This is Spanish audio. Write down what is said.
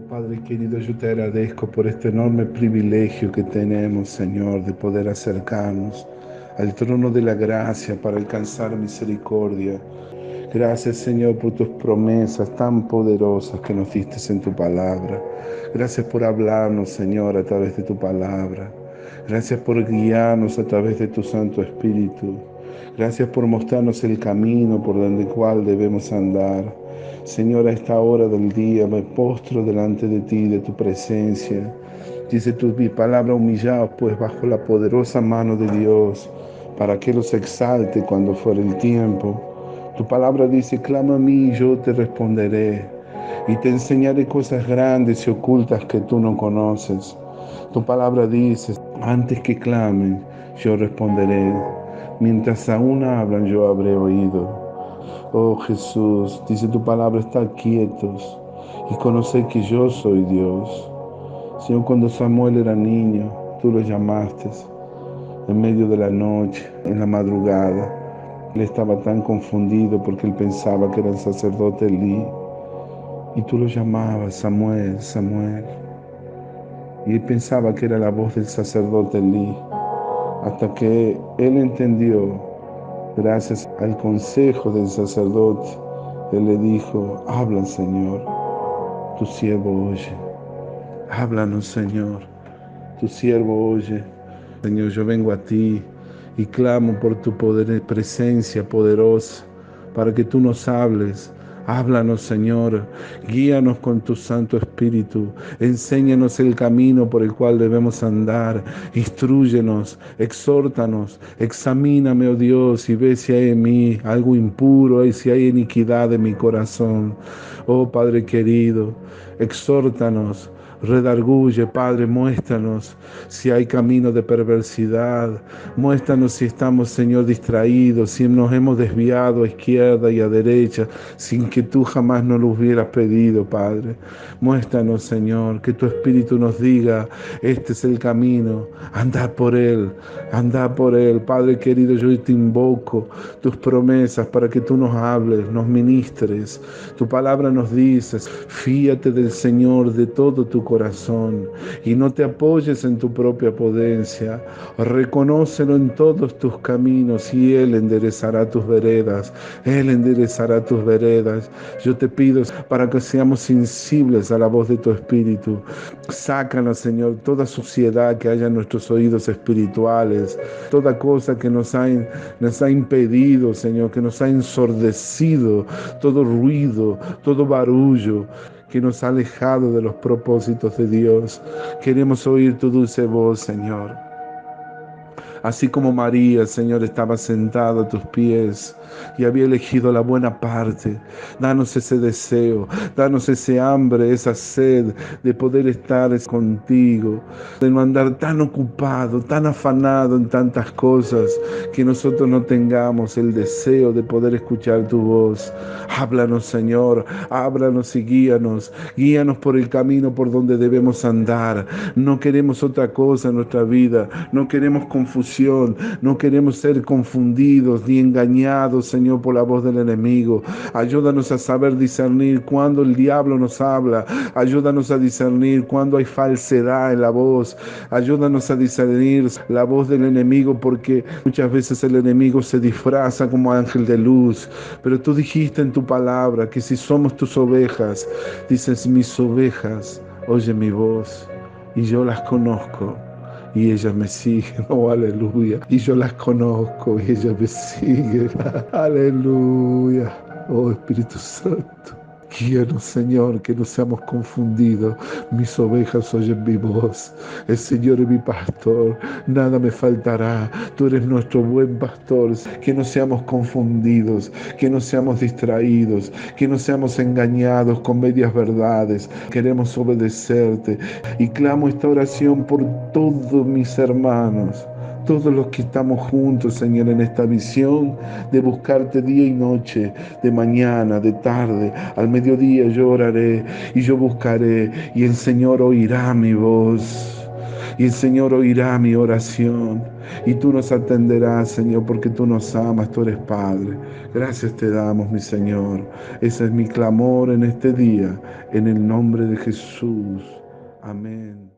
Padre querido, yo te agradezco por este enorme privilegio que tenemos, Señor, de poder acercarnos al trono de la gracia para alcanzar misericordia. Gracias, Señor, por tus promesas tan poderosas que nos diste en tu palabra. Gracias por hablarnos, Señor, a través de tu palabra. Gracias por guiarnos a través de tu Santo Espíritu. Gracias por mostrarnos el camino por donde cual debemos andar. Señor, a esta hora del día me postro delante de ti, de tu presencia. Dice tu palabra, humillaos pues bajo la poderosa mano de Dios, para que los exalte cuando fuere el tiempo. Tu palabra dice, clama a mí y yo te responderé, y te enseñaré cosas grandes y ocultas que tú no conoces. Tu palabra dice, antes que clamen, yo responderé. Mientras aún hablan, yo habré oído. Oh Jesús, dice tu palabra, estar quietos y conocer que yo soy Dios. Señor, cuando Samuel era niño, tú lo llamaste en medio de la noche, en la madrugada. Él estaba tan confundido porque él pensaba que era el sacerdote Elí. Y tú lo llamabas, Samuel, Samuel. Y él pensaba que era la voz del sacerdote Elí. Hasta que él entendió, gracias al consejo del sacerdote, él le dijo, habla, Señor, tu siervo oye. Háblanos, Señor, tu siervo oye. Señor, yo vengo a ti y clamo por tu poder, presencia poderosa, para que tú nos hables. Háblanos, Señor, guíanos con tu Santo Espíritu, enséñanos el camino por el cual debemos andar, instrúyenos, exhórtanos, examíname, oh Dios, y ve si hay en mí algo impuro y si hay iniquidad en mi corazón. Oh Padre querido, exhórtanos. Redarguye, Padre, muéstranos si hay camino de perversidad. Muéstranos si estamos, Señor, distraídos, si nos hemos desviado a izquierda y a derecha, sin que tú jamás nos lo hubieras pedido, Padre. Muéstranos, Señor, que tu Espíritu nos diga, este es el camino, andad por él, andad por él. Padre querido, yo te invoco tus promesas para que tú nos hables, nos ministres. Tu palabra nos dice, fíate del Señor de todo tu corazón y no te apoyes en tu propia prudencia. Reconócelo en todos tus caminos y Él enderezará tus veredas. Él enderezará tus veredas. Yo te pido para que seamos sensibles a la voz de tu Espíritu. Sácanos, Señor, toda suciedad que haya en nuestros oídos espirituales, toda cosa que nos ha impedido, Señor, que nos ha ensordecido, todo ruido, todo barullo que nos ha alejado de los propósitos de Dios. Queremos oír tu dulce voz, Señor. Así como María, Señor, estaba sentada a tus pies y había elegido la buena parte. Danos ese deseo, danos ese hambre, esa sed de poder estar contigo, de no andar tan ocupado, tan afanado en tantas cosas, que nosotros no tengamos el deseo de poder escuchar tu voz. Háblanos, Señor, háblanos y guíanos. Guíanos por el camino por donde debemos andar. No queremos otra cosa en nuestra vida, no queremos confusión, no queremos ser confundidos ni engañados, Señor, por la voz del enemigo. Ayúdanos a saber discernir cuando el diablo nos habla. Ayúdanos a discernir cuando hay falsedad en la voz. Ayúdanos a discernir la voz del enemigo, porque muchas veces el enemigo se disfraza como ángel de luz. Pero tú dijiste en tu palabra que si somos tus ovejas, dices, mis ovejas oyen mi voz y yo las conozco y ellas me siguen. Oh, aleluya. Y yo las conozco y ellas me siguen. Aleluya. Oh, Espíritu Santo, guíanos, Señor, que no seamos confundidos. Mis ovejas oyen mi voz. El Señor es mi pastor, nada me faltará. Tú eres nuestro buen pastor. Que no seamos confundidos, que no seamos distraídos, que no seamos engañados con medias verdades. Queremos obedecerte y clamo esta oración por todos mis hermanos, todos los que estamos juntos, Señor, en esta visión de buscarte día y noche, de mañana, de tarde, al mediodía yo oraré y yo buscaré, y el Señor oirá mi voz, y el Señor oirá mi oración. y tú nos atenderás, Señor, porque tú nos amas, tú eres Padre. Gracias te damos, mi Señor. Ese es mi clamor en este día, en el nombre de Jesús. Amén.